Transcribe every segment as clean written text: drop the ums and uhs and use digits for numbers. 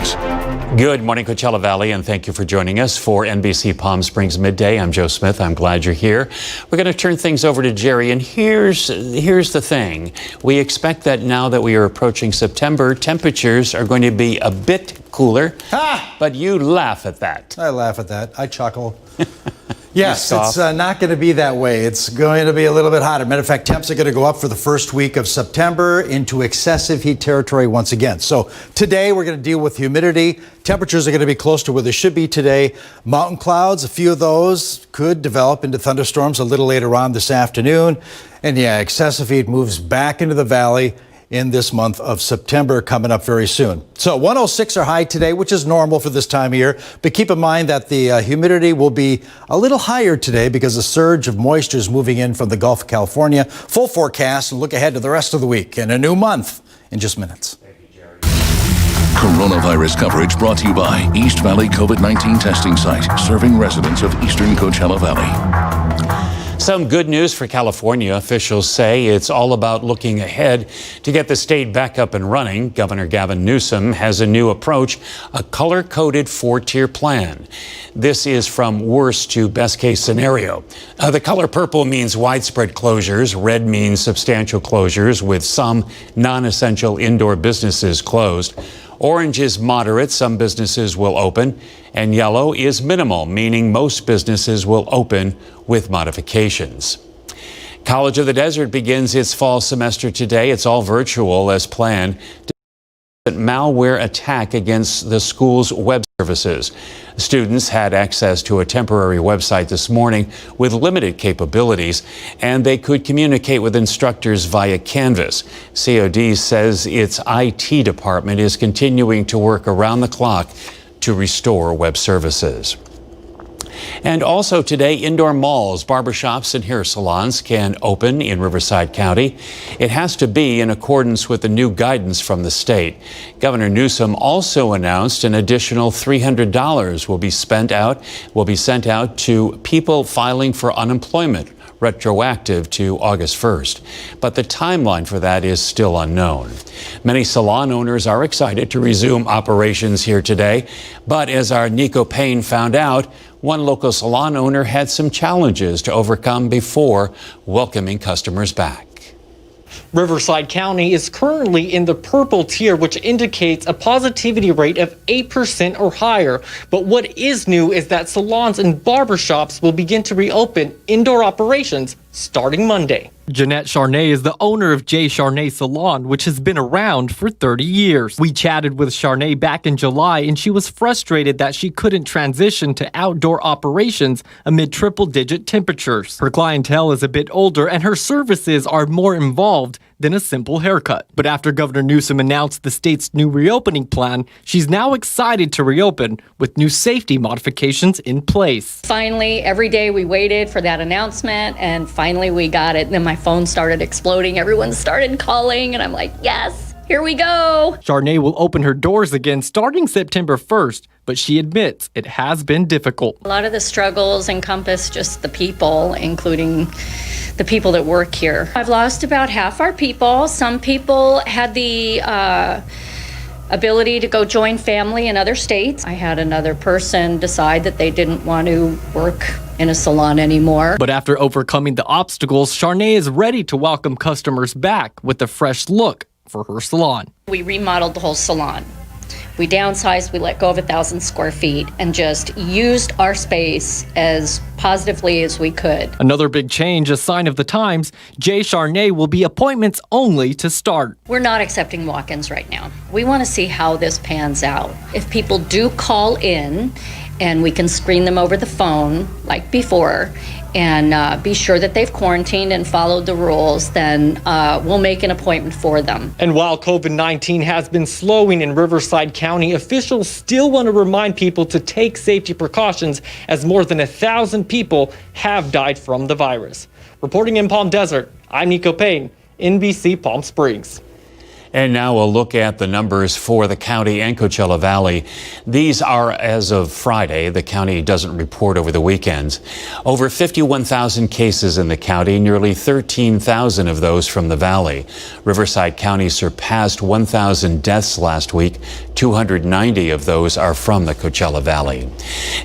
Springs. Good morning, Coachella Valley, and thank you for joining us for NBC Palm Springs Midday. I'm Joe Smith. I'm glad you're here. We're going to turn things over to Jerry, and here's the thing. We expect that now that we are approaching September, temperatures are going to be a bit cooler, but you laugh at that. I laugh at that. I chuckle. Yes, it's not going to be that way. It's going to be a little bit hotter. Matter of fact, temps are going to go up for the first week of September into excessive heat territory once again. So today we're going to deal with humidity. Temperatures are going to be close to where they should be today. Mountain clouds, a few of those could develop into thunderstorms a little later on this afternoon. And yeah, excessive heat moves back into the valley in this month of September, coming up very soon. So 106 are high today, which is normal for this time of year. But keep in mind that the humidity will be a little higher today because a surge of moisture is moving in from the Gulf of California. Full forecast and look ahead to the rest of the week and a new month in just minutes. Coronavirus coverage brought to you by East Valley COVID-19 testing site, serving residents of eastern Coachella Valley. Some good news for California. Officials say it's all about looking ahead to get the state back up and running. Governor Gavin Newsom has a new approach, a color-coded 4-tier plan. This is from worst to best case scenario. The color purple means widespread closures. Red means substantial closures with some non-essential indoor businesses closed. Orange is moderate, some businesses will open, and yellow is minimal, meaning most businesses will open with modifications. College of the Desert begins its fall semester today. It's all virtual as planned. Malware attack against the school's web services. Students had access to a temporary website this morning with limited capabilities, and they could communicate with instructors via Canvas. COD says its IT department is continuing to work around the clock to restore web services. And also today, indoor malls, barbershops, and hair salons can open in Riverside County. It has to be in accordance with the new guidance from the state. Governor Newsom also announced an additional $300 will be sent out to people filing for unemployment, retroactive to August 1st. But the timeline for that is still unknown. Many salon owners are excited to resume operations here today. But as our Nico Payne found out, one local salon owner had some challenges to overcome before welcoming customers back. Riverside County is currently in the purple tier, which indicates a positivity rate of 8% or higher. But what is new is that salons and barbershops will begin to reopen indoor operations starting Monday. Jeanette Charnay is the owner of J. Charnay Salon, which has been around for 30 years. We chatted with Charnay back in July, and she was frustrated that she couldn't transition to outdoor operations amid triple-digit temperatures. Her clientele is a bit older, and her services are more involved than a simple haircut. But after Governor Newsom announced the state's new reopening plan, she's now excited to reopen with new safety modifications in place. Finally, every day we waited for that announcement, and finally we got it. And then my phone started exploding. Everyone started calling, and I'm like, yes, here we go. Charnay will open her doors again starting September 1st, but she admits it has been difficult. A lot of the struggles encompass just the people, including the people that work here. I've lost about half our people. Some people had the ability to go join family in other states. I had another person decide that they didn't want to work in a salon anymore. But after overcoming the obstacles, Charnay is ready to welcome customers back with a fresh look for her salon. We remodeled the whole salon. We downsized, we let go of 1,000 square feet and just used our space as positively as we could. Another big change, a sign of the times, J. Charnay will be appointments only to start. We're not accepting walk-ins right now. We want to see how this pans out. If people do call in, and we can screen them over the phone like before, and be sure that they've quarantined and followed the rules, then we'll make an appointment for them. And while COVID-19 has been slowing in Riverside County, officials still want to remind people to take safety precautions as more than 1,000 people have died from the virus. Reporting in Palm Desert, I'm Nico Payne, NBC Palm Springs. And now a look at the numbers for the county and Coachella Valley. These are as of Friday. The county doesn't report over the weekends. Over 51,000 cases in the county, nearly 13,000 of those from the valley. Riverside County surpassed 1,000 deaths last week. 290 of those are from the Coachella Valley.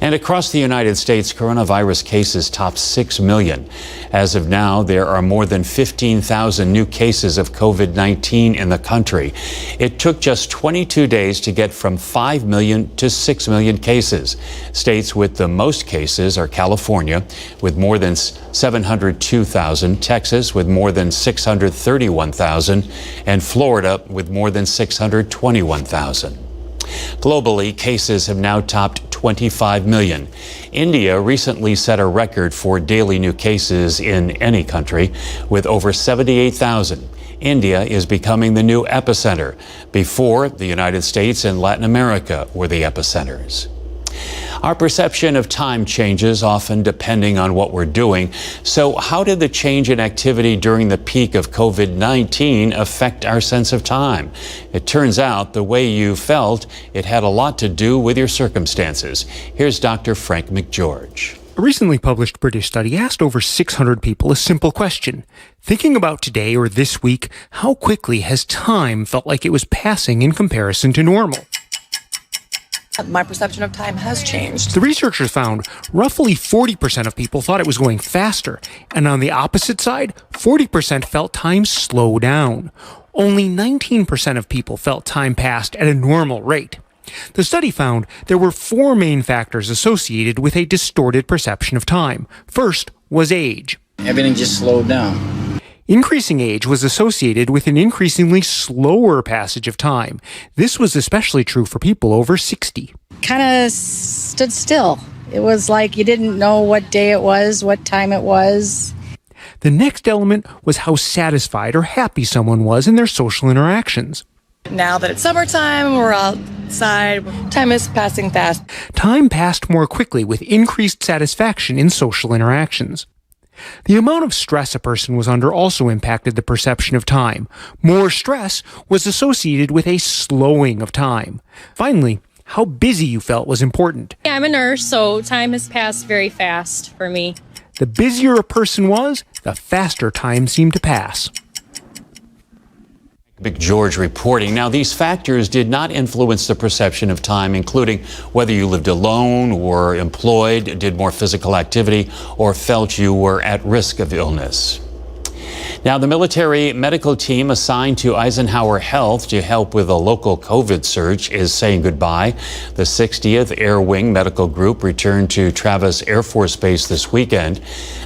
And across the United States, coronavirus cases topped 6 million. As of now, there are more than 15,000 new cases of COVID-19 in the country. It took just 22 days to get from 5 million to 6 million cases. States with the most cases are California, with more than 702,000, Texas with more than 631,000, and Florida with more than 621,000. Globally, cases have now topped 25 million. India recently set a record for daily new cases in any country with over 78,000. India is becoming the new epicenter. Before, the United States and Latin America were the epicenters. Our perception of time changes, often depending on what we're doing. So how did the change in activity during the peak of COVID-19 affect our sense of time? It turns out the way you felt, it had a lot to do with your circumstances. Here's Dr. Frank McGeorge. A recently published British study asked over 600 people a simple question. Thinking about today or this week, how quickly has time felt like it was passing in comparison to normal? My perception of time has changed. The researchers found roughly 40% of people thought it was going faster, and on the opposite side, 40% felt time slow down. Only 19% of people felt time passed at a normal rate. The study found there were 4 main factors associated with a distorted perception of time. First was age. Everything just slowed down. Increasing age was associated with an increasingly slower passage of time. This was especially true for people over 60. Kind of stood still. It was like you didn't know what day it was, what time it was. The next element was how satisfied or happy someone was in their social interactions. Now that it's summertime, we're outside, time is passing fast. Time passed more quickly with increased satisfaction in social interactions. The amount of stress a person was under also impacted the perception of time. More stress was associated with a slowing of time. Finally, how busy you felt was important. I'm a nurse, so time has passed very fast for me. The busier a person was, the faster time seemed to pass. McGeorge reporting. Now, these factors did not influence the perception of time, including whether you lived alone, were employed, did more physical activity, or felt you were at risk of illness. Now, the military medical team assigned to Eisenhower Health to help with a local COVID surge is saying goodbye. The 60th Air Wing Medical Group returned to Travis Air Force Base this weekend.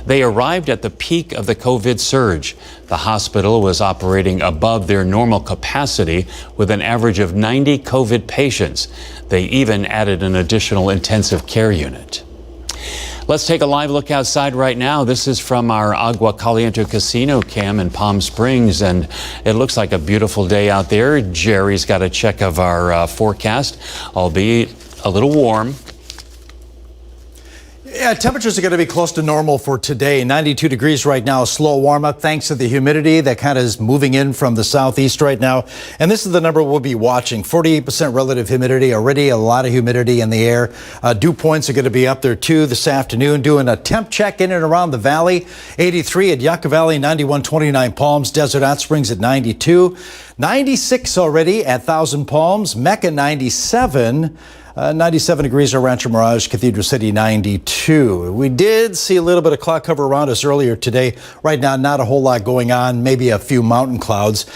They arrived at the peak of the COVID surge. The hospital was operating above their normal capacity with an average of 90 COVID patients. They even added an additional intensive care unit. Let's take a live look outside right now. This is from our Agua Caliente Casino cam in Palm Springs, and it looks like a beautiful day out there. Jerry's got a check of our forecast, albeit a little warm. Yeah, temperatures are going to be close to normal for today. 92 degrees right now, a slow warm up thanks to the humidity that kind of is moving in from the southeast right now. And this is the number we'll be watching. 48% relative humidity, already a lot of humidity in the air. Dew points are going to be up there too this afternoon. Doing a temp check in and around the valley. 83 at Yucca Valley, 91.29 Palms, Desert Hot Springs at 92. 96 already at Thousand Palms, Mecca 97. 97 degrees at Rancho Mirage, Cathedral City 92. We did see a little bit of cloud cover around us earlier today. Right now, not a whole lot going on, maybe a few mountain clouds.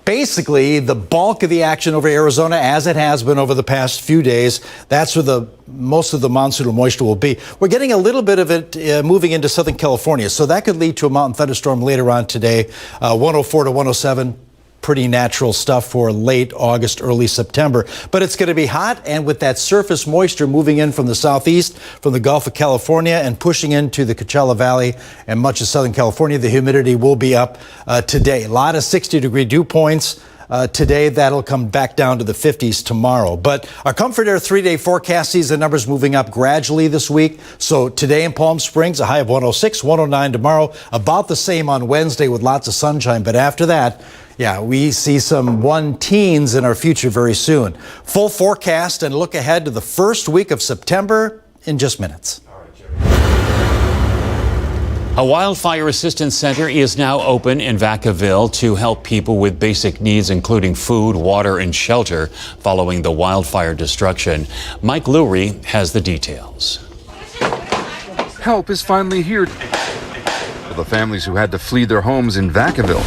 Basically, the bulk of the action over Arizona, as it has been over the past few days, that's where most of the monsoonal moisture will be. We're getting a little bit of it moving into Southern California, so that could lead to a mountain thunderstorm later on today, 104 to 107. Pretty natural stuff for late August, early September. But it's going to be hot, and with that surface moisture moving in from the southeast, from the Gulf of California, and pushing into the Coachella Valley and much of Southern California, the humidity will be up today. A lot of 60-degree dew points. Today, that'll come back down to the 50s tomorrow. But our Comfort Air 3-day forecast sees the numbers moving up gradually this week. So today in Palm Springs, a high of 106, 109 tomorrow, about the same on Wednesday with lots of sunshine. But after that, Yeah, we see some one-teens in our future very soon. Full forecast and look ahead to the first week of September in just minutes. A wildfire assistance center is now open in Vacaville to help people with basic needs, including food, water, and shelter following the wildfire destruction. Mike Lurie has the details. Help is finally here for the families who had to flee their homes in Vacaville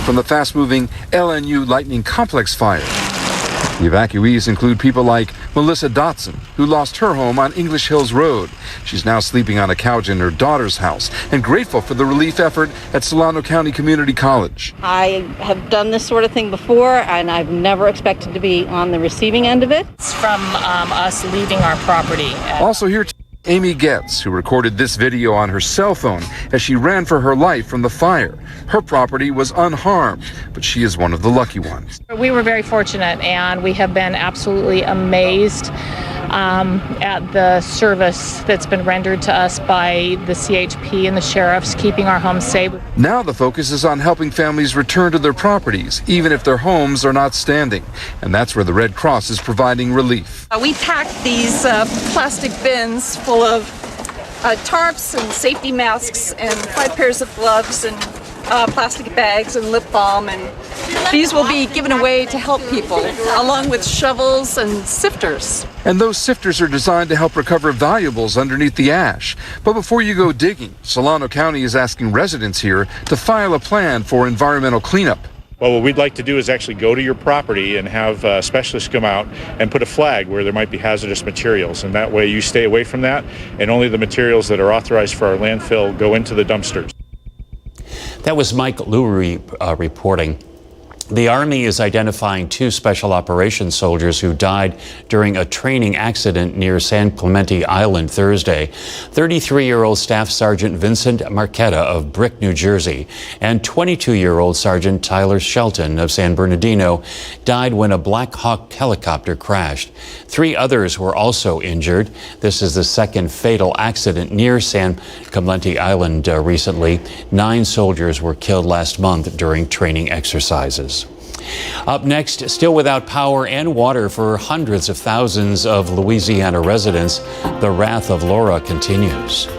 from the fast-moving LNU Lightning Complex fire. The evacuees include people like Melissa Dotson, who lost her home on English Hills Road. She's now sleeping on a couch in her daughter's house and grateful for the relief effort at Solano County Community College. I have done this sort of thing before, and I've never expected to be on the receiving end of it. It's from us leaving our property. Also here, Amy Getz, who recorded this video on her cell phone as she ran for her life from the fire. Her property was unharmed, but she is one of the lucky ones. We were very fortunate, and we have been absolutely amazed at the service that's been rendered to us by the CHP and the sheriffs, keeping our homes safe. Now the focus is on helping families return to their properties, even if their homes are not standing. And that's where the Red Cross is providing relief. We packed these plastic bins full of tarps and safety masks and 5 pairs of gloves and plastic bags and lip balm, and these will be given away to help people, along with shovels and sifters. And those sifters are designed to help recover valuables underneath the ash. But before you go digging, Solano County is asking residents here to file a plan for environmental cleanup. Well, what we'd like to do is actually go to your property and have specialists come out and put a flag where there might be hazardous materials. And that way you stay away from that, and only the materials that are authorized for our landfill go into the dumpsters. That was Mike Lurie reporting. The Army is identifying 2 special operations soldiers who died during a training accident near San Clemente Island Thursday. 33-year-old Staff Sergeant Vincent Marquetta of Brick, New Jersey, and 22-year-old Sergeant Tyler Shelton of San Bernardino died when a Black Hawk helicopter crashed. 3 others were also injured. This is the second fatal accident near San Clemente Island recently. 9 soldiers were killed last month during training exercises. Up next, still without power and water for hundreds of thousands of Louisiana residents, the wrath of Laura continues.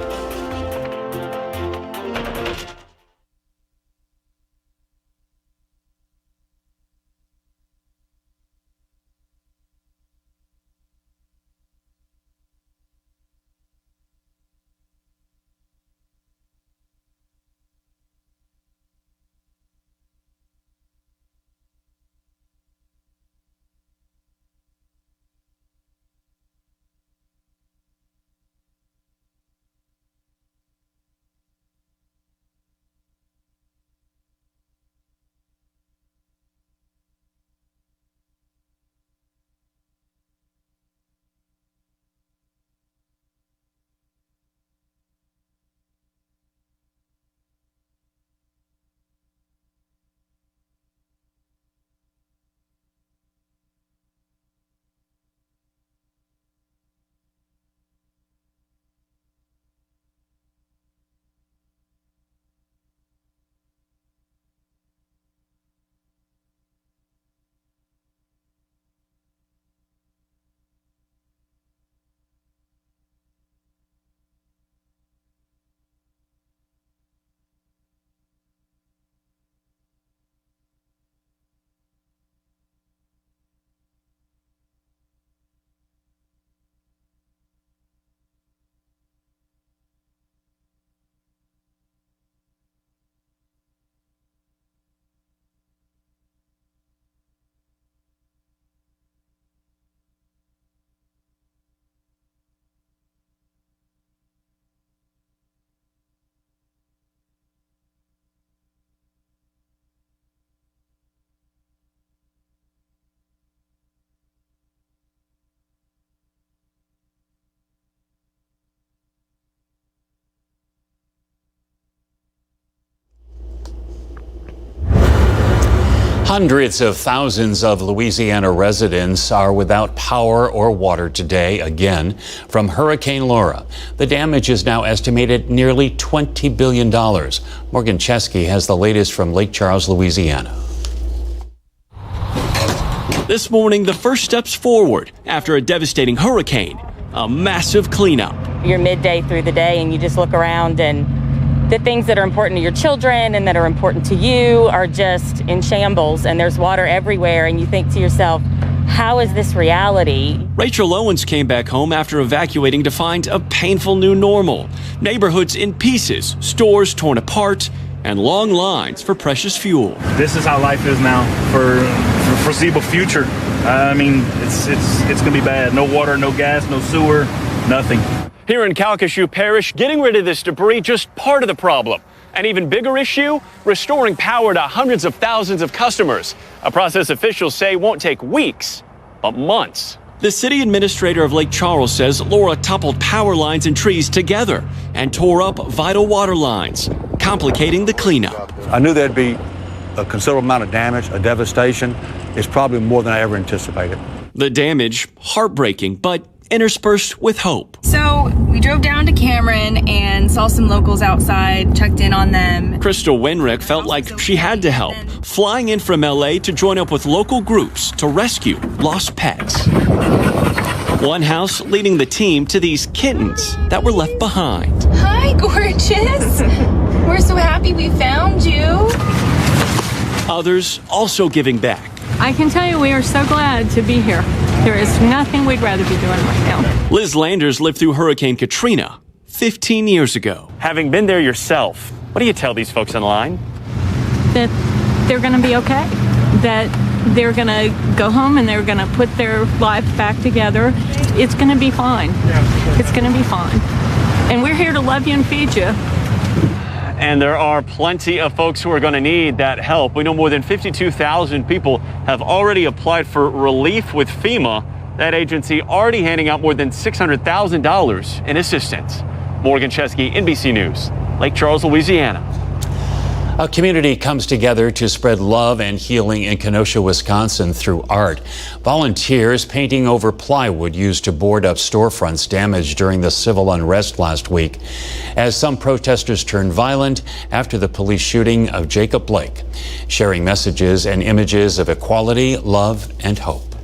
Hundreds of thousands of Louisiana residents are without power or water today, again, from Hurricane Laura. The damage is now estimated nearly $20 billion. Morgan Chesky has the latest from Lake Charles, Louisiana. This morning, the first steps forward after a devastating hurricane, a massive cleanup. You're midday through the day and you just look around and the things that are important to your children and that are important to you are just in shambles, and there's water everywhere, and you think to yourself, how is this reality? Rachel Owens came back home after evacuating to find a painful new normal. Neighborhoods in pieces, stores torn apart, and long lines for precious fuel. This is how life is now for the foreseeable future. I mean, it's gonna be bad. No water, no gas, no sewer, nothing. Here in Calcasieu Parish, getting rid of this debris just part of the problem. An even bigger issue, restoring power to hundreds of thousands of customers. A process officials say won't take weeks, but months. The city administrator of Lake Charles says Laura toppled power lines and trees together and tore up vital water lines, complicating the cleanup. I knew there'd be a considerable amount of damage, a devastation. It's probably more than I ever anticipated. The damage, heartbreaking, but interspersed with hope. So we drove down to Cameron and saw some locals outside, checked in on them. Crystal Wenrick felt like she had to help, flying in from LA to join up with local groups to rescue lost pets. One house leading the team to these kittens that were left behind. Hi, gorgeous. We're so happy we found you. Others also giving back. I can tell you we are so glad to be here. There is nothing we'd rather be doing right now. Liz Landers lived through Hurricane Katrina 15 years ago. Having been there yourself, what do you tell these folks in line? That they're going to be okay. That they're going to go home and they're going to put their life back together. It's going to be fine. It's going to be fine. And we're here to love you and feed you. And there are plenty of folks who are going to need that help. We know more than 52,000 people have already applied for relief with FEMA. That agency already handing out more than $600,000 in assistance. Morgan Chesky, NBC News, Lake Charles, Louisiana. A community comes together to spread love and healing in Kenosha, Wisconsin through art. Volunteers painting over plywood used to board up storefronts damaged during the civil unrest last week, as some protesters turned violent after the police shooting of Jacob Blake, sharing messages and images of equality, love, and hope.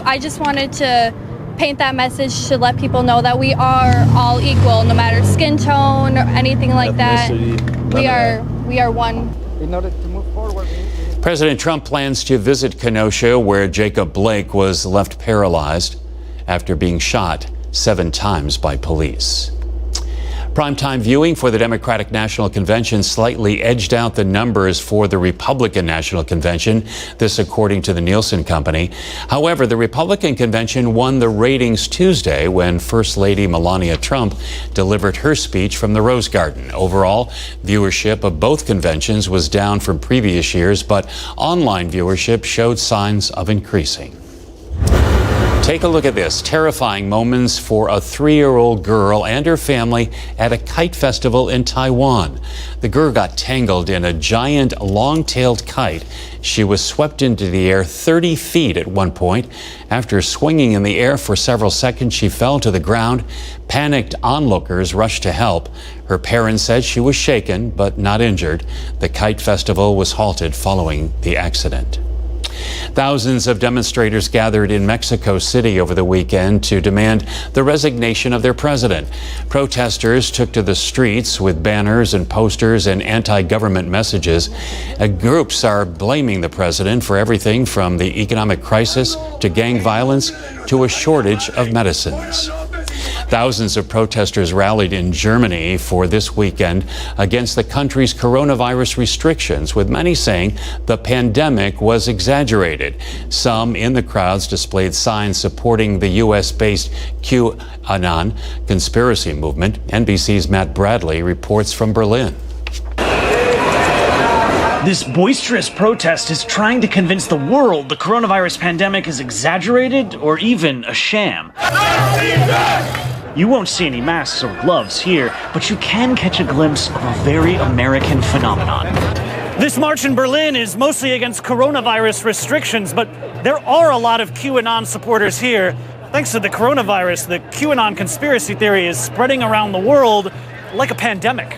I just wanted to paint that message to let people know that we are all equal, no matter skin tone or anything like that. We are one. In order to move forward, President Trump plans to visit Kenosha, where Jacob Blake was left paralyzed after being shot 7 times by police. Primetime viewing for the Democratic National Convention slightly edged out the numbers for the Republican National Convention, this according to the Nielsen Company. However, the Republican Convention won the ratings Tuesday when First Lady Melania Trump delivered her speech from the Rose Garden. Overall, viewership of both conventions was down from previous years, but online viewership showed signs of increasing. Take a look at this. Terrifying moments for a 3-year-old girl and her family at a kite festival in Taiwan. The girl got tangled in a giant long-tailed kite. She was swept into the air 30 feet at one point. After swinging in the air for several seconds, she fell to the ground. Panicked onlookers rushed to help. Her parents said she was shaken but not injured. The kite festival was halted following the accident. Thousands of demonstrators gathered in Mexico City over the weekend to demand the resignation of their president. Protesters took to the streets with banners and posters and anti-government messages. Groups are blaming the president for everything from the economic crisis to gang violence to a shortage of medicines. Thousands of protesters rallied in Germany for this weekend against the country's coronavirus restrictions, with many saying the pandemic was exaggerated. Some in the crowds displayed signs supporting the U.S.-based QAnon conspiracy movement. NBC's Matt Bradley reports from Berlin. This boisterous protest is trying to convince the world the coronavirus pandemic is exaggerated or even a sham. You won't see any masks or gloves here, but you can catch a glimpse of a very American phenomenon. This march in Berlin is mostly against coronavirus restrictions, but there are a lot of QAnon supporters here. Thanks to the coronavirus, the QAnon conspiracy theory is spreading around the world like a pandemic.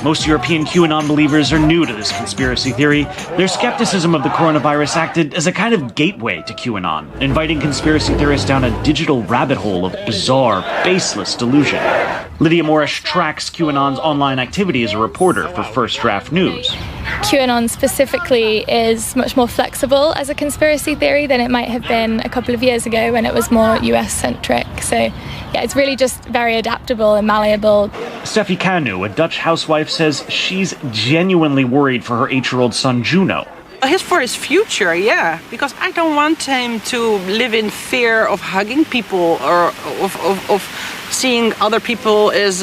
Most European QAnon believers are new to this conspiracy theory. Their skepticism of the coronavirus acted as a kind of gateway to QAnon, inviting conspiracy theorists down a digital rabbit hole of bizarre, baseless delusion. Lydia Morrish tracks QAnon's online activity as a reporter for First Draft News. QAnon specifically is much more flexible as a conspiracy theory than it might have been a couple of years ago when it was more US-centric. So, yeah, it's really just very adaptable and malleable. Steffi Kanu, a Dutch housewife, says she's genuinely worried for her 8-year-old son, Juno. For his future, yeah, because I don't want him to live in fear of hugging people or of seeing other people as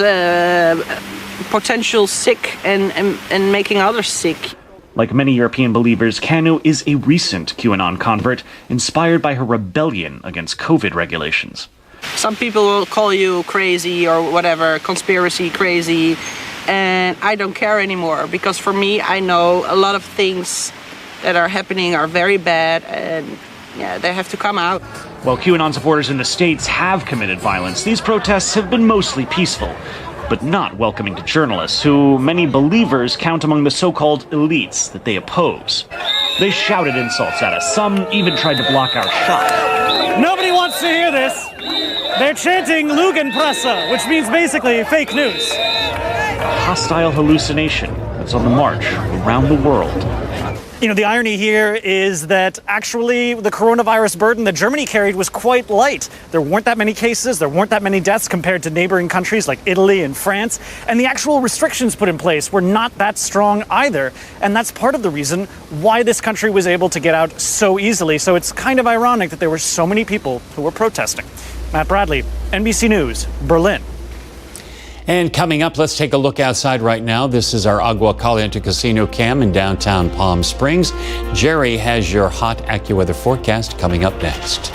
potential sick and making others sick. Like many European believers, Kanu is a recent QAnon convert, inspired by her rebellion against COVID regulations. Some people will call you crazy or whatever, conspiracy crazy, and I don't care anymore, because for me, I know a lot of things that are happening are very bad, and yeah, they have to come out. While QAnon supporters in the States have committed violence, these protests have been mostly peaceful, but not welcoming to journalists, who many believers count among the so-called elites that they oppose. They shouted insults at us. Some even tried to block our shot. Nobody wants to hear this. They're chanting Lügenpresse, which means basically fake news. A hostile hallucination that's on the march around the world. You know, the irony here is that actually the coronavirus burden that Germany carried was quite light. There weren't that many cases, there weren't that many deaths compared to neighboring countries like Italy and France, and the actual restrictions put in place were not that strong either. And that's part of the reason why this country was able to get out so easily. So it's kind of ironic that there were so many people who were protesting. Matt Bradley, NBC News, Berlin. And coming up, let's take a look outside right now. This is our Agua Caliente Casino cam in downtown Palm Springs. Jerry has your hot AccuWeather forecast coming up next.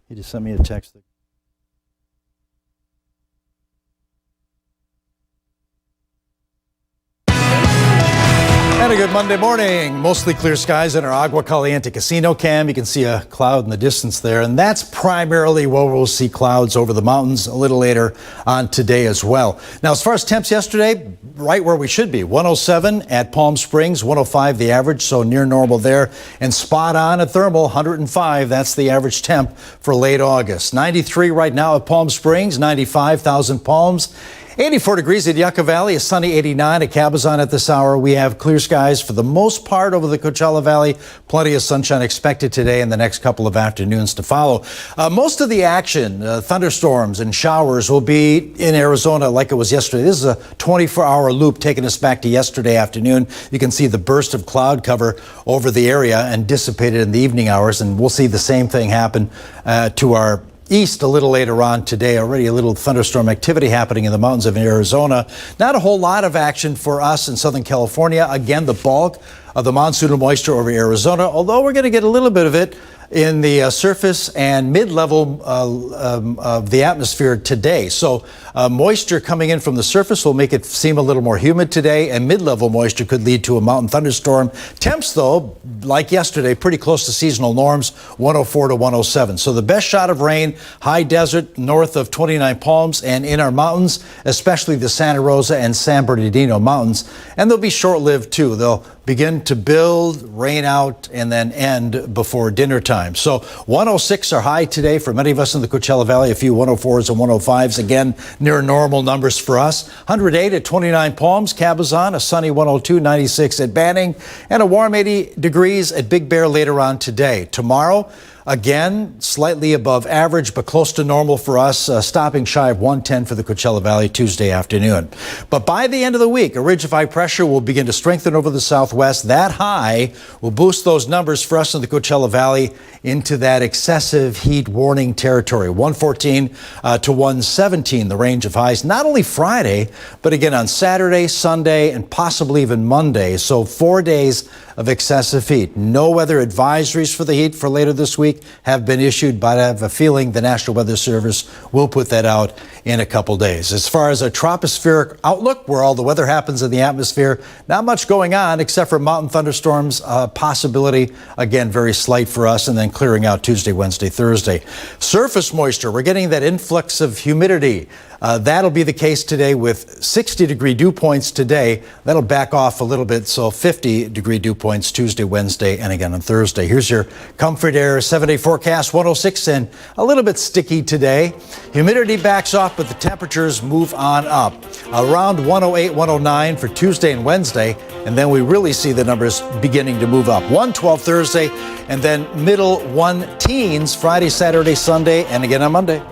He just sent me a text. And a good Monday morning. Mostly clear skies in our Agua Caliente Casino cam. You can see a cloud in the distance there, and that's primarily where we'll see clouds over the mountains a little later on today as well. Now, as far as temps yesterday, right where we should be. 107 at Palm Springs, 105 the average, so near normal there. And spot on at thermal, 105. That's the average temp for late August. 93 right now at Palm Springs, 95 Thousand Palms. 84 degrees at Yucca Valley, a sunny 89 at Cabazon at this hour. We have clear skies for the most part over the Coachella Valley. Plenty of sunshine expected today and the next couple of afternoons to follow. Most of the action, thunderstorms and showers, will be in Arizona like it was yesterday. This is a 24-hour loop taking us back to yesterday afternoon. You can see the burst of cloud cover over the area and dissipated in the evening hours, and we'll see the same thing happen to our east a little later on today. Already a little thunderstorm activity happening in the mountains of Arizona. Not a whole lot of action for us in Southern California. Again, the bulk of the monsoonal moisture over Arizona, although we're going to get a little bit of it in the surface and mid-level of the atmosphere today. So moisture coming in from the surface will make it seem a little more humid today, and mid-level moisture could lead to a mountain thunderstorm. Temps, though, like yesterday, pretty close to seasonal norms, 104 to 107. So the best shot of rain, high desert north of 29 Palms and in our mountains, especially the Santa Rosa and San Bernardino mountains. And they'll be short-lived, too. They'll begin to build, rain out, and then end before dinner time. So 106 are high today for many of us in the Coachella Valley, a few 104s and 105s, again, near normal numbers for us. 108 at 29 Palms, Cabazon, a sunny 102, 96 at Banning, and a warm 80 degrees at Big Bear later on today. Tomorrow, again, slightly above average, but close to normal for us, stopping shy of 110 for the Coachella Valley Tuesday afternoon. But by the end of the week, a ridge of high pressure will begin to strengthen over the southwest. That high will boost those numbers for us in the Coachella Valley into that excessive heat warning territory. 114 to 117, the range of highs, not only Friday, but again on Saturday, Sunday, and possibly even Monday. So 4 days of excessive heat. No weather advisories for the heat for later this week have been issued, but I have a feeling the National Weather Service will put that out in a couple days. As far as a tropospheric outlook, where all the weather happens in the atmosphere, not much going on except for mountain thunderstorms possibility, again, very slight for us, and then clearing out Tuesday, Wednesday, Thursday. Surface moisture, we're getting that influx of humidity. That'll be the case today with 60-degree dew points today. That'll back off a little bit, so 50-degree dew points Tuesday, Wednesday, and again on Thursday. Here's your Comfort Air 7-day forecast, 106 and a little bit sticky today. Humidity backs off, but the temperatures move on up. Around 108, 109 for Tuesday and Wednesday, and then we really see the numbers beginning to move up. 112 Thursday, and then middle 1-teens Friday, Saturday, Sunday, and again on Monday.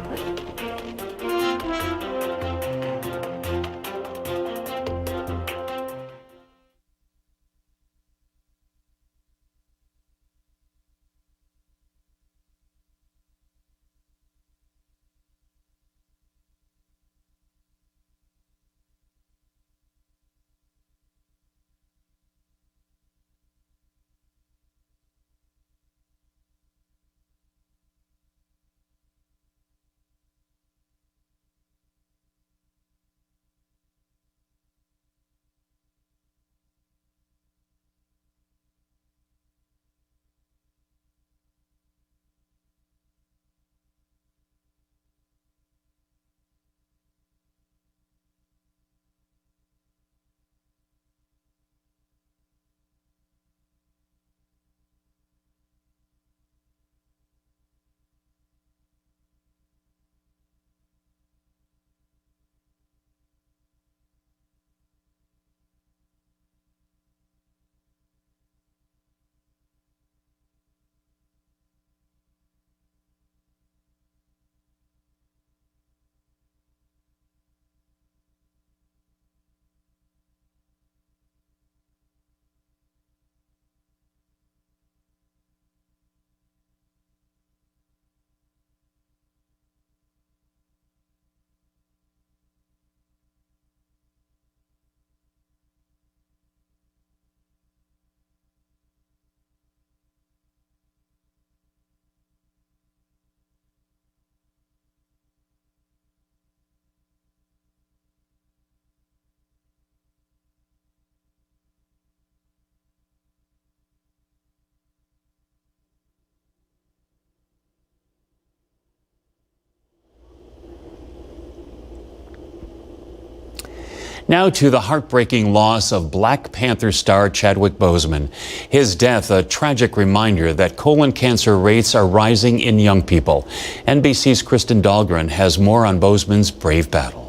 Now to the heartbreaking loss of Black Panther star Chadwick Boseman. His death, a tragic reminder that colon cancer rates are rising in young people. NBC's Kristen Dahlgren has more on Boseman's brave battle.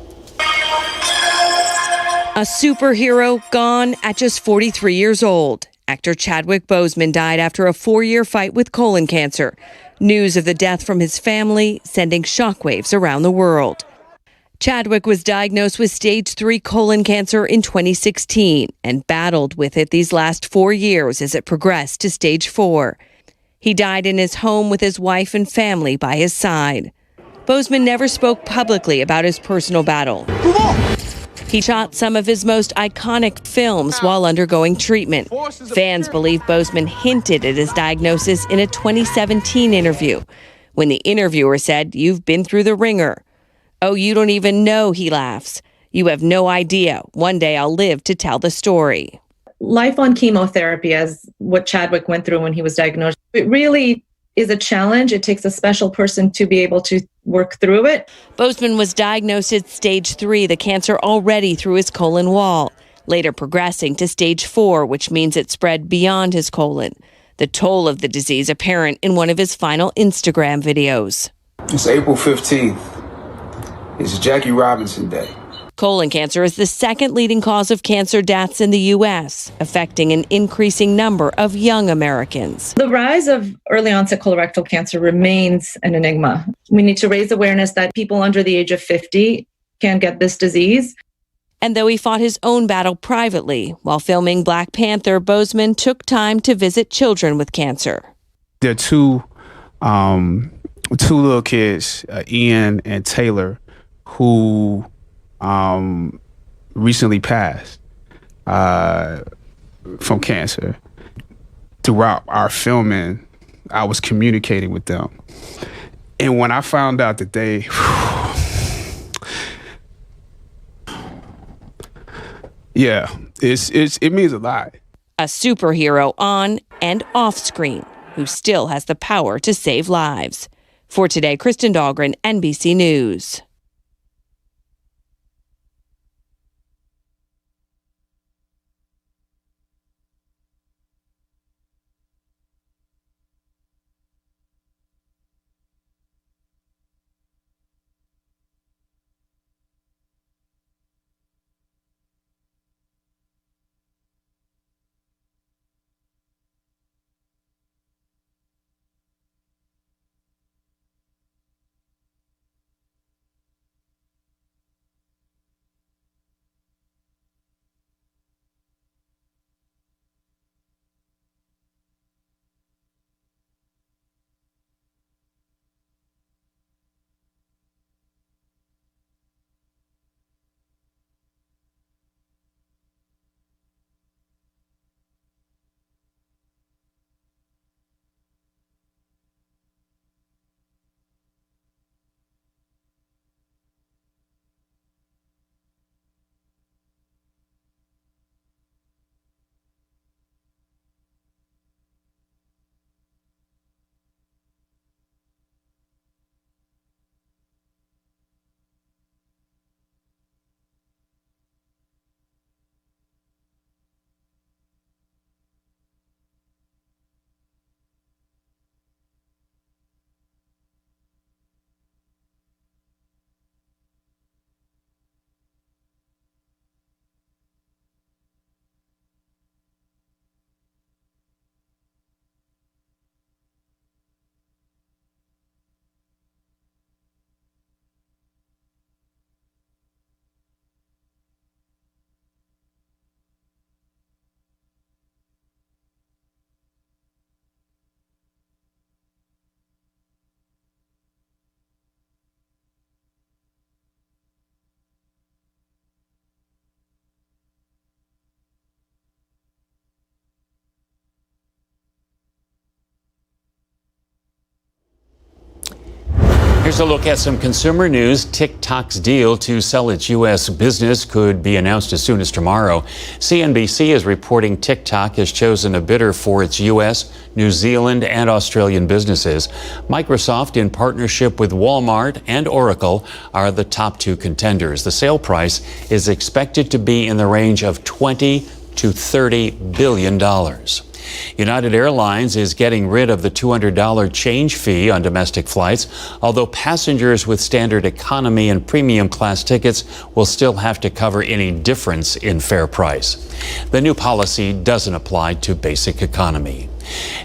A superhero gone at just 43 years old. Actor Chadwick Boseman died after a 4-year fight with colon cancer. News of the death from his family sending shockwaves around the world. Chadwick was diagnosed with stage 3 colon cancer in 2016 and battled with it these last 4 years as it progressed to stage 4. He died in his home with his wife and family by his side. Boseman never spoke publicly about his personal battle. He shot some of his most iconic films while undergoing treatment. Fans believe Boseman hinted at his diagnosis in a 2017 interview, when the interviewer said, "You've been through the ringer." "Oh, you don't even know," he laughs. "You have no idea. One day I'll live to tell the story." Life on chemotherapy, as what Chadwick went through when he was diagnosed, it really is a challenge. It takes a special person to be able to work through it. Boseman was diagnosed at stage 3, the cancer already through his colon wall, later progressing to stage 4, which means it spread beyond his colon. The toll of the disease apparent in one of his final Instagram videos. It's April 15th. It's Jackie Robinson Day. Colon cancer is the second leading cause of cancer deaths in the U.S., affecting an increasing number of young Americans. The rise of early onset colorectal cancer remains an enigma. We need to raise awareness that people under the age of 50 can get this disease. And though he fought his own battle privately, while filming Black Panther, Boseman took time to visit children with cancer. There are two little kids, Ian and Taylor, who recently passed from cancer. Throughout our filming, I was communicating with them. And when I found out that they... yeah, it means a lot. A superhero on and off screen who still has the power to save lives. For today, Kristen Dahlgren, NBC News. Here's a look at some consumer news. TikTok's deal to sell its U.S. business could be announced as soon as tomorrow. CNBC is reporting TikTok has chosen a bidder for its U.S., New Zealand, and Australian businesses. Microsoft, in partnership with Walmart and Oracle, are the top two contenders. The sale price is expected to be in the range of $20 to $30 billion. United Airlines is getting rid of the $200 change fee on domestic flights, although passengers with standard economy and premium class tickets will still have to cover any difference in fare price. The new policy doesn't apply to basic economy.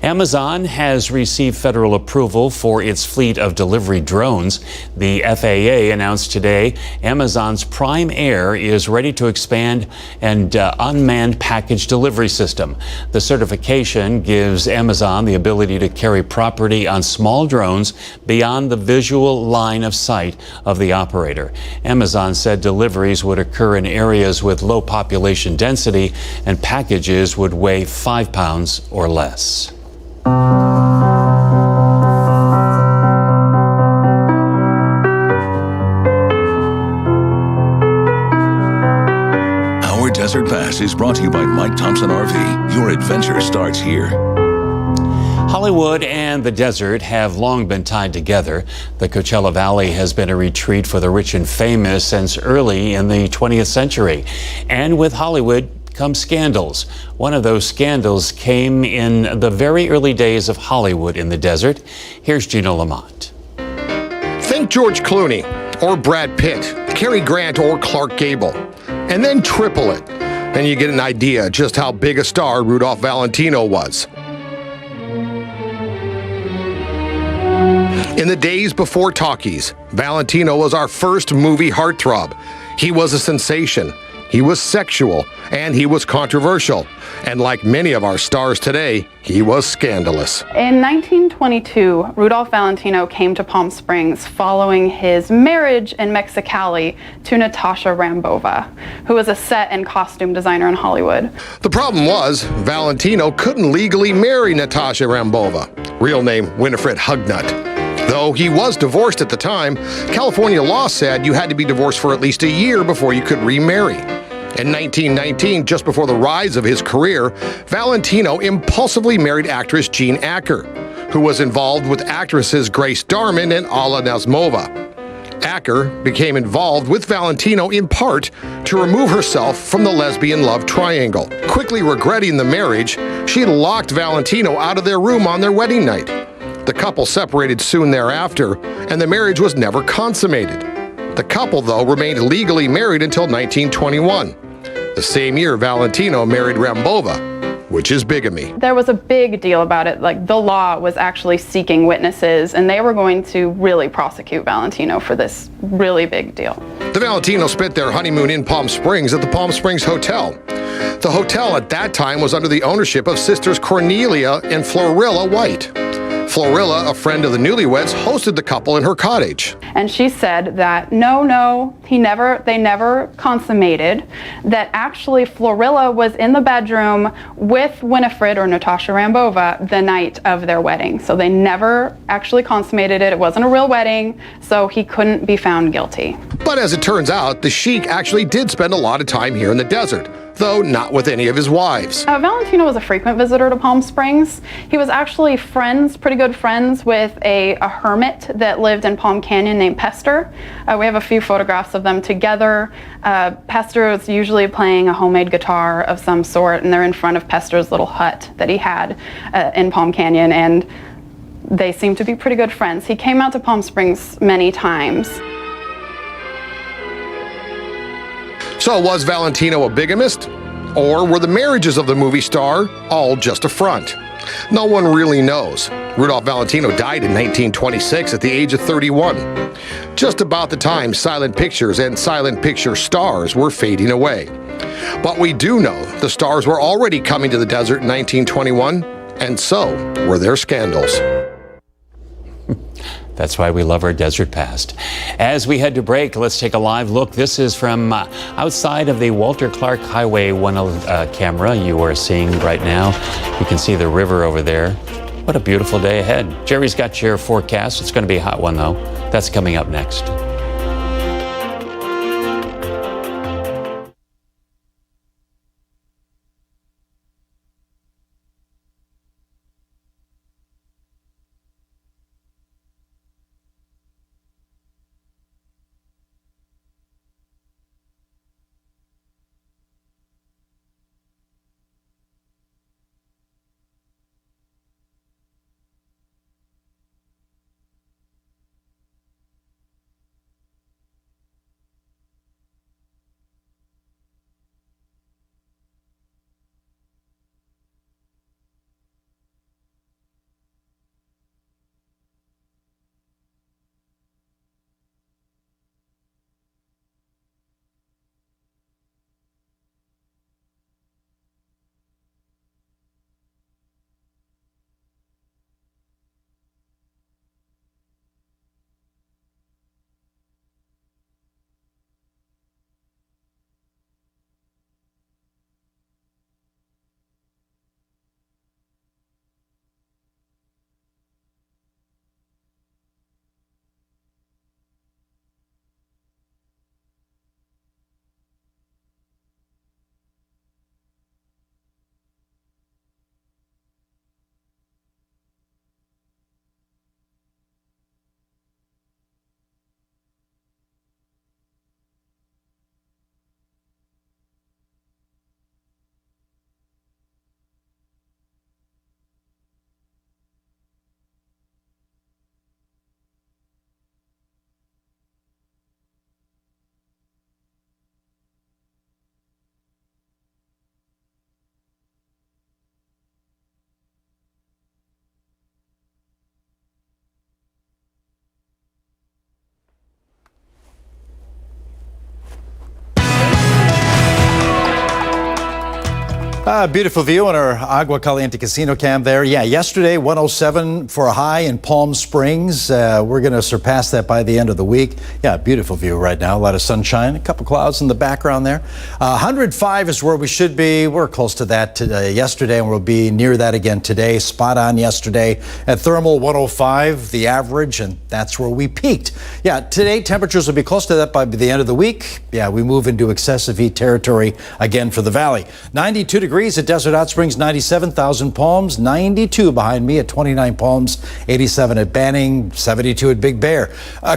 Amazon has received federal approval for its fleet of delivery drones. The FAA announced today Amazon's Prime Air is ready to expand an unmanned package delivery system. The certification gives Amazon the ability to carry property on small drones beyond the visual line of sight of the operator. Amazon said deliveries would occur in areas with low population density and packages would weigh 5 pounds or less. Our Desert Pass is brought to you by Mike Thompson RV. Your adventure starts here. Hollywood and the desert have long been tied together. The Coachella Valley has been a retreat for the rich and famous since early in the 20th century. And with Hollywood come scandals. One of those scandals came in the very early days of Hollywood in the desert. Here's Gino Lamont. Think George Clooney or Brad Pitt, Cary Grant or Clark Gable, and then triple it, and you get an idea just how big a star Rudolph Valentino was. In the days before talkies, Valentino was our first movie heartthrob. He was a sensation. He was sexual, and he was controversial. And like many of our stars today, he was scandalous. In 1922, Rudolph Valentino came to Palm Springs following his marriage in Mexicali to Natasha Rambova, who was a set and costume designer in Hollywood. The problem was, Valentino couldn't legally marry Natasha Rambova, real name Winifred Hugnut. Though he was divorced at the time, California law said you had to be divorced for at least a year before you could remarry. In 1919, just before the rise of his career, Valentino impulsively married actress Jean Acker, who was involved with actresses Grace Darman and Alla Nazmova. Acker became involved with Valentino in part to remove herself from the lesbian love triangle. Quickly regretting the marriage, she locked Valentino out of their room on their wedding night. The couple separated soon thereafter, and the marriage was never consummated. The couple, though, remained legally married until 1921. The same year, Valentino married Rambova, which is bigamy. There was a big deal about it. Like, the law was actually seeking witnesses, and they were going to really prosecute Valentino for this really big deal. The Valentinos spent their honeymoon in Palm Springs at the Palm Springs Hotel. The hotel at that time was under the ownership of sisters Cornelia and Florilla White. Florilla, a friend of the newlyweds, hosted the couple in her cottage. And she said that no, they never consummated, that actually Florilla was in the bedroom with Winifred or Natasha Rambova the night of their wedding. So they never actually consummated it. It wasn't a real wedding, so he couldn't be found guilty. But as it turns out, the Sheik actually did spend a lot of time here in the desert, though not with any of his wives. Valentino was a frequent visitor to Palm Springs. He was actually pretty good friends with a hermit that lived in Palm Canyon named Pester. We have a few photographs of them together. Pester was usually playing a homemade guitar of some sort, and they're in front of Pester's little hut that he had in Palm Canyon, and they seem to be pretty good friends. He came out to Palm Springs many times. So was Valentino a bigamist? Or were the marriages of the movie star all just a front? No one really knows. Rudolph Valentino died in 1926 at the age of 31, just about the time silent pictures and silent picture stars were fading away. But we do know the stars were already coming to the desert in 1921, and so were their scandals. That's why we love our desert past. As we head to break, let's take a live look. This is from outside of the Walter Clark Highway 1 camera you are seeing right now. You can see the river over there. What a beautiful day ahead. Jerry's got your forecast. It's going to be a hot one, though. That's coming up next. Beautiful view on our Agua Caliente casino cam there. Yeah, yesterday 107 for a high in Palm Springs. We're going to surpass that by the end of the week. Yeah, beautiful view right now. A lot of sunshine, a couple clouds in the background there. 105 is where we should be. We're close to that yesterday, and we'll be near that again today. Spot on yesterday at thermal 105, the average, and that's where we peaked. Yeah, today temperatures will be close to that by the end of the week. Yeah, we move into excessive heat territory again for the valley. 92 degrees at Desert Hot Springs, 97,000 Palms, 92 behind me at 29 Palms, 87 at Banning, 72 at Big Bear.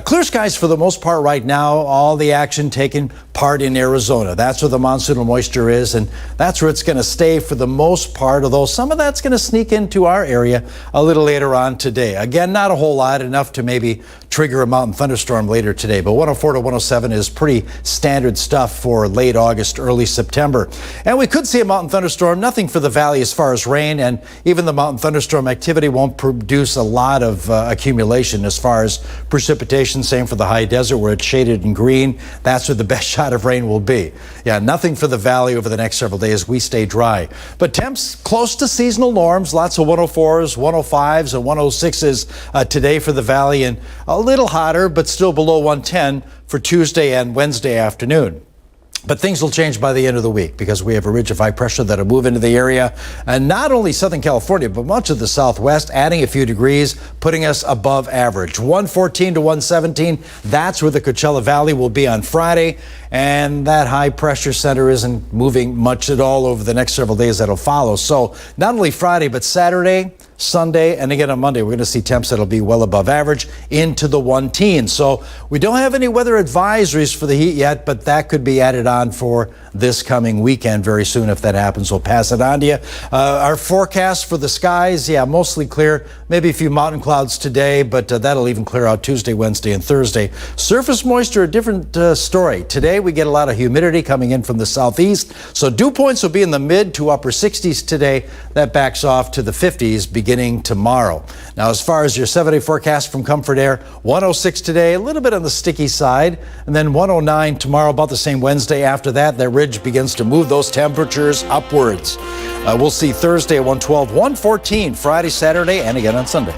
Clear skies for the most part right now. All the action taking part in Arizona. That's where the monsoonal moisture is, and that's where it's going to stay for the most part, although some of that's going to sneak into our area a little later on today. Again, not a whole lot, enough to maybe trigger a mountain thunderstorm later today, but 104 to 107 is pretty standard stuff for late August, early September. And we could see a mountain thunderstorm, nothing for the valley as far as rain, and even the mountain thunderstorm activity won't produce a lot of accumulation as far as precipitation. Same for the high desert where it's shaded in green. That's where the best shot of rain will be. Yeah, nothing for the valley over the next several days. We stay dry. But temps close to seasonal norms, lots of 104s, 105s, and 106s today for the valley, and a little hotter, but still below 110 for Tuesday and Wednesday afternoon. But things will change by the end of the week because we have a ridge of high pressure that'll move into the area. And not only Southern California, but much of the Southwest, adding a few degrees, putting us above average. 114 to 117, that's where the Coachella Valley will be on Friday. And that high pressure center isn't moving much at all over the next several days that'll follow. So not only Friday, but Saturday, Sunday, and again on Monday, we're going to see temps that'll be well above average into the 110s. So we don't have any weather advisories for the heat yet, but that could be added on for this coming weekend very soon. If that happens, we'll pass it on to you. Our forecast for the skies, yeah, mostly clear. Maybe a few mountain clouds today, but that'll even clear out Tuesday, Wednesday, and Thursday. Surface moisture, a different story. Today, we get a lot of humidity coming in from the southeast, so dew points will be in the mid to upper 60s today. That backs off to the 50s beginning tomorrow. Now, as far as your 7-day forecast from Comfort Air, 106 today, a little bit on the sticky side, and then 109 tomorrow, about the same Wednesday. After that, that ridge begins to move those temperatures upwards. We'll see Thursday at 112, 114, Friday, Saturday, and again on Sunday.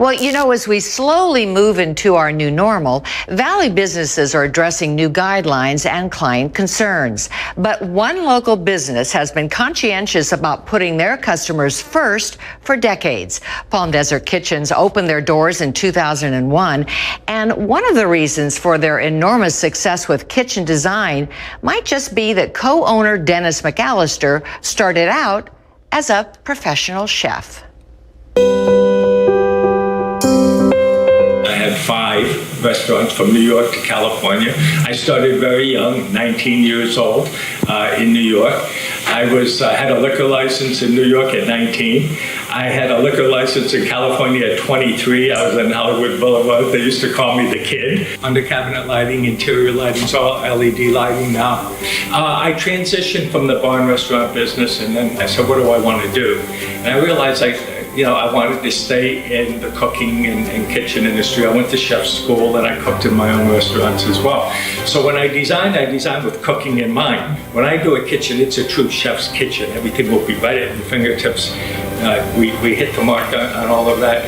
Well, you know, as we slowly move into our new normal, Valley businesses are addressing new guidelines and client concerns. But one local business has been conscientious about putting their customers first for decades. Palm Desert Kitchens opened their doors in 2001, and one of the reasons for their enormous success with kitchen design might just be that co-owner Dennis McAllister started out as a professional chef. I had 5 restaurants from New York to California. I started very young, 19 years old, in New York. I had a liquor license in New York at 19. I had a liquor license in California at 23. I was on Hollywood Boulevard. They used to call me the kid. Under cabinet lighting, interior lighting, it's all LED lighting now. I transitioned from the bar and restaurant business, and then I said, what do I want to do? And I realized I wanted to stay in the cooking and kitchen industry. I went to chef school and I cooked in my own restaurants as well. So when I designed with cooking in mind. When I do a kitchen, it's a true chef's kitchen. Everything will be right at your fingertips. We hit the mark on all of that.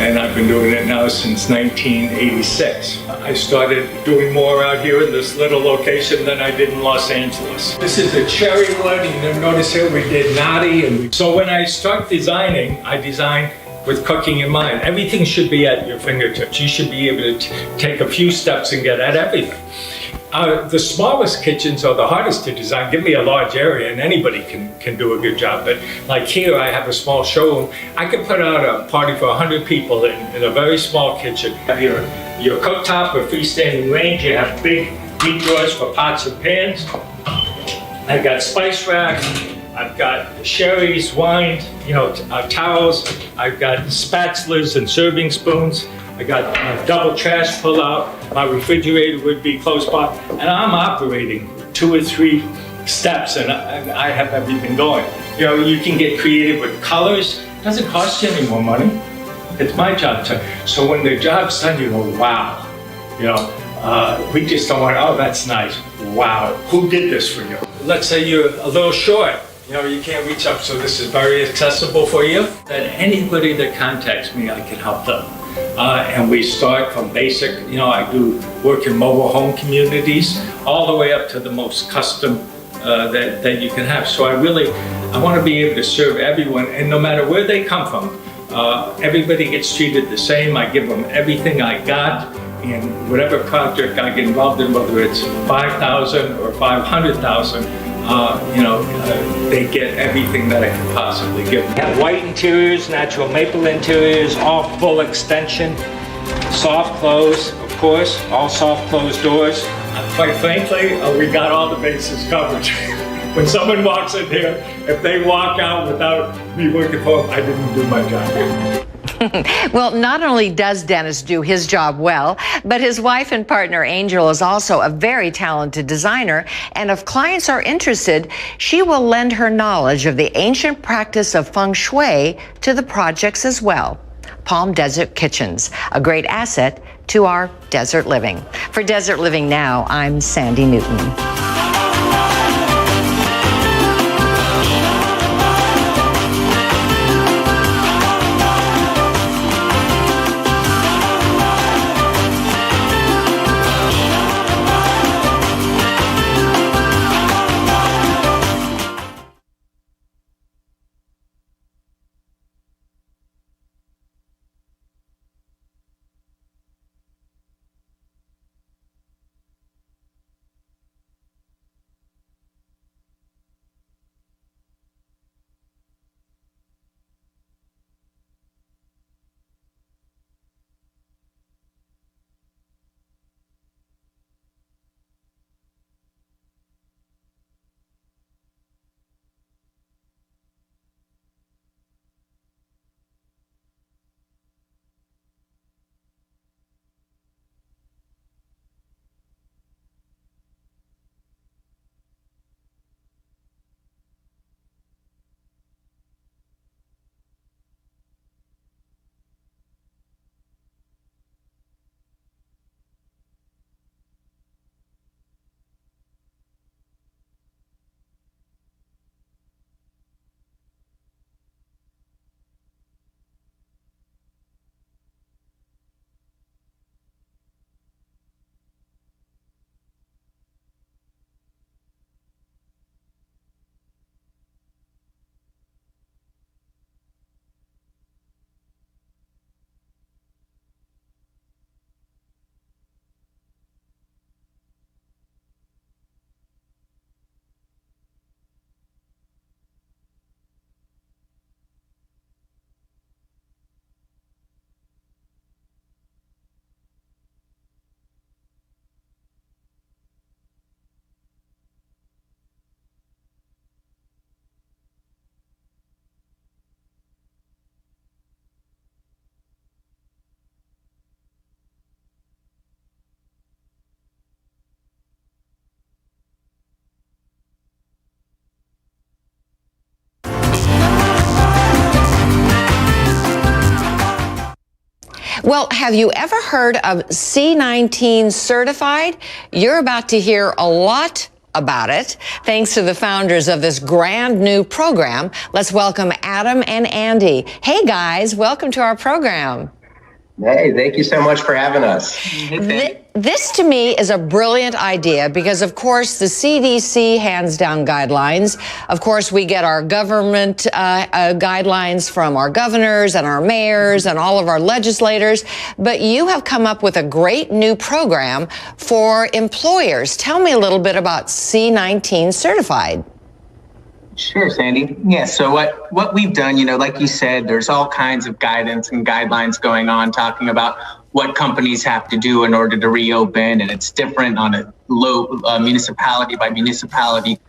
And I've been doing it now since 1986. I started doing more out here in this little location than I did in Los Angeles. This is a cherry wood, and you notice here we did nati. So when I start designing, I design with cooking in mind. Everything should be at your fingertips. You should be able to take a few steps and get at everything. The smallest kitchens are the hardest to design. Give me a large area and anybody can do a good job. But like here, I have a small showroom. I could put out a party for 100 people in a very small kitchen. You have your cooktop or freestanding range. You have big deep drawers for pots and pans. I've got spice racks. I've got sherries, wine, towels. I've got spatulas and serving spoons. I got a double trash pull out. My refrigerator would be close by. And I'm operating 2 or 3 steps and I have everything going. You can get creative with colors. It doesn't cost you any more money. It's my job. So when the job's done, you go, wow. We just don't want, oh, that's nice. Wow, who did this for you? Let's say you're a little short. You can't reach up, so this is very accessible for you. And anybody that contacts me, I can help them. And we start from basic, I do work in mobile home communities, all the way up to the most custom that you can have. So I want to be able to serve everyone, and no matter where they come from, everybody gets treated the same. I give them everything I got, and whatever project I get involved in, whether it's 5,000 or 500,000, they get everything that I can possibly give. We have white interiors, natural maple interiors, all full extension, soft close, of course, all soft close doors. Quite frankly, we got all the bases covered. When someone walks in here, if they walk out without me working for them, I didn't do my job. Well, not only does Dennis do his job well, but his wife and partner Angel is also a very talented designer, and if clients are interested, she will lend her knowledge of the ancient practice of feng shui to the projects as well. Palm Desert Kitchens, a great asset to our desert living. For Desert Living Now, I'm Sandy Newton. Well, have you ever heard of C19 Certified? You're about to hear a lot about it, thanks to the founders of this brand new program. Let's welcome Adam and Andy. Hey guys, welcome to our program. Hey, thank you so much for having us. This to me is a brilliant idea because, of course, the CDC hands down guidelines. Of course, we get our government guidelines from our governors and our mayors and all of our legislators. But you have come up with a great new program for employers. Tell me a little bit about C19 Certified. Sure, Sandy. Yeah, so what we've done, like you said, there's all kinds of guidance and guidelines going on talking about what companies have to do in order to reopen, and it's different on a low municipality by municipality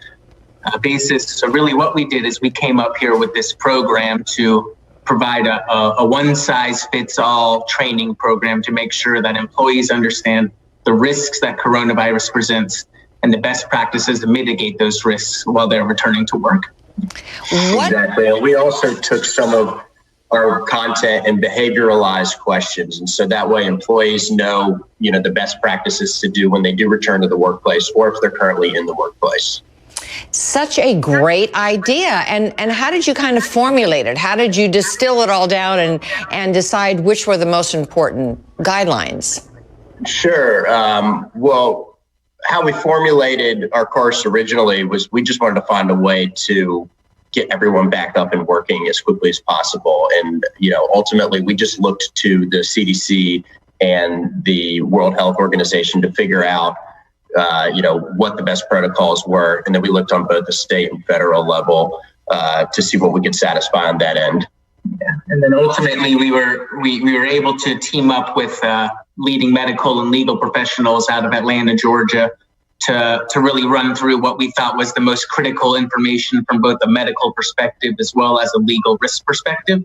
basis. So really what we did is we came up here with this program to provide a one-size-fits-all training program to make sure that employees understand the risks that coronavirus presents and the best practices to mitigate those risks while they're returning to work. Exactly. And we also took some of our content and behavioralized questions. And so that way employees know, the best practices to do when they do return to the workplace or if they're currently in the workplace. Such a great idea. And how did you kind of formulate it? How did you distill it all down and decide which were the most important guidelines? Sure. Well, how we formulated our course originally was we just wanted to find a way to get everyone back up and working as quickly as possible. And, ultimately we just looked to the CDC and the World Health Organization to figure out, what the best protocols were. And then we looked on both the state and federal level to see what we could satisfy on that end. Yeah. And then ultimately we were able to team up with leading medical and legal professionals out of Atlanta, Georgia, to really run through what we thought was the most critical information from both a medical perspective as well as a legal risk perspective,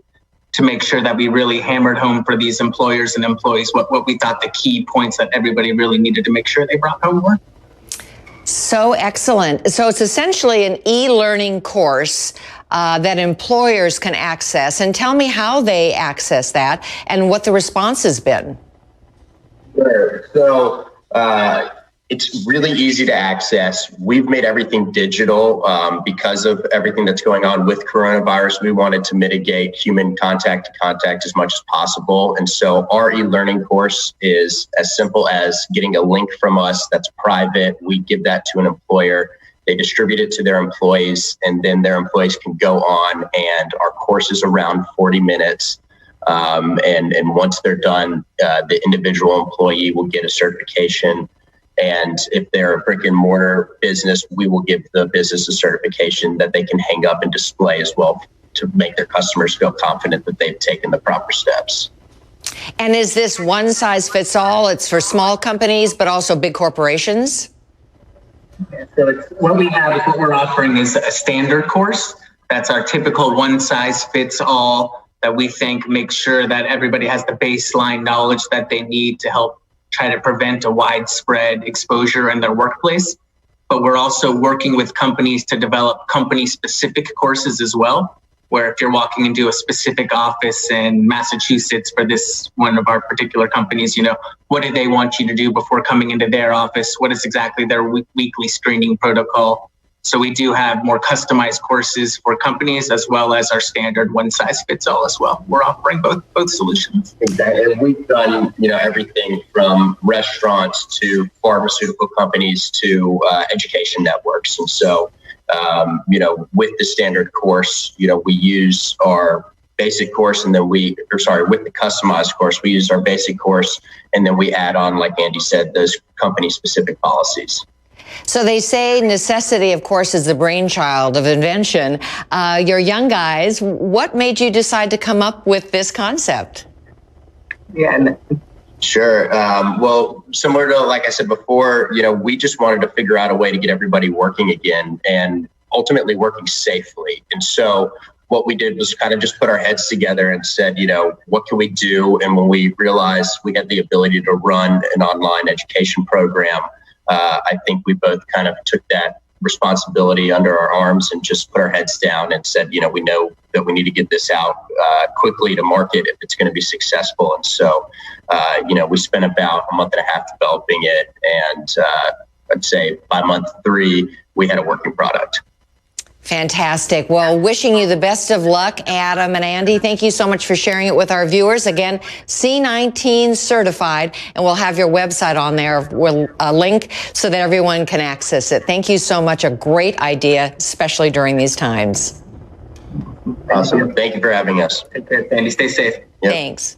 to make sure that we really hammered home for these employers and employees what we thought the key points that everybody really needed to make sure they brought home were. So excellent. So it's essentially an e-learning course that employers can access. And tell me how they access that and what the response has been. Sure. So it's really easy to access. We've made everything digital because of everything that's going on with coronavirus. We wanted to mitigate human contact to contact as much as possible. And so our e-learning course is as simple as getting a link from us that's private. We give that to an employer. They distribute it to their employees, and then their employees can go on, and our course is around 40 minutes. And once they're done, the individual employee will get a certification. And if they're a brick and mortar business, we will give the business a certification that they can hang up and display as well to make their customers feel confident that they've taken the proper steps. And is this one size fits all? It's for small companies, but also big corporations? Yeah, so what we're offering is a standard course. That's our typical one size fits all that we think makes sure that everybody has the baseline knowledge that they need to help try to prevent a widespread exposure in their workplace. But we're also working with companies to develop company-specific courses as well, where if you're walking into a specific office in Massachusetts for this one of our particular companies, what do they want you to do before coming into their office? What is exactly their weekly screening protocol? So we do have more customized courses for companies as well as our standard one size fits all as well. We're offering both solutions. Exactly. And we've done, everything from restaurants to pharmaceutical companies to education networks. And so, with the standard course, we use our basic course and then with the customized course, we use our basic course and then we add on, like Andy said, those company specific policies. So they say necessity, of course, is the brainchild of invention. You're young guys. What made you decide to come up with this concept? Yeah, sure. Well, similar to, like I said before, we just wanted to figure out a way to get everybody working again and ultimately working safely. And so what we did was kind of just put our heads together and said, what can we do? And when we realized we had the ability to run an online education program, I think we both kind of took that responsibility under our arms and just put our heads down and said, we know that we need to get this out quickly to market if it's going to be successful. And so, we spent about a month and a half developing it. And I'd say by month 3, we had a working product. Fantastic. Well, wishing you the best of luck, Adam and Andy. Thank you so much for sharing it with our viewers. Again, C19 certified, and we'll have your website on there, a link so that everyone can access it. Thank you so much. A great idea, especially during these times. Awesome. Thank you for having us. Take care, Andy. Stay safe. Yep. Thanks.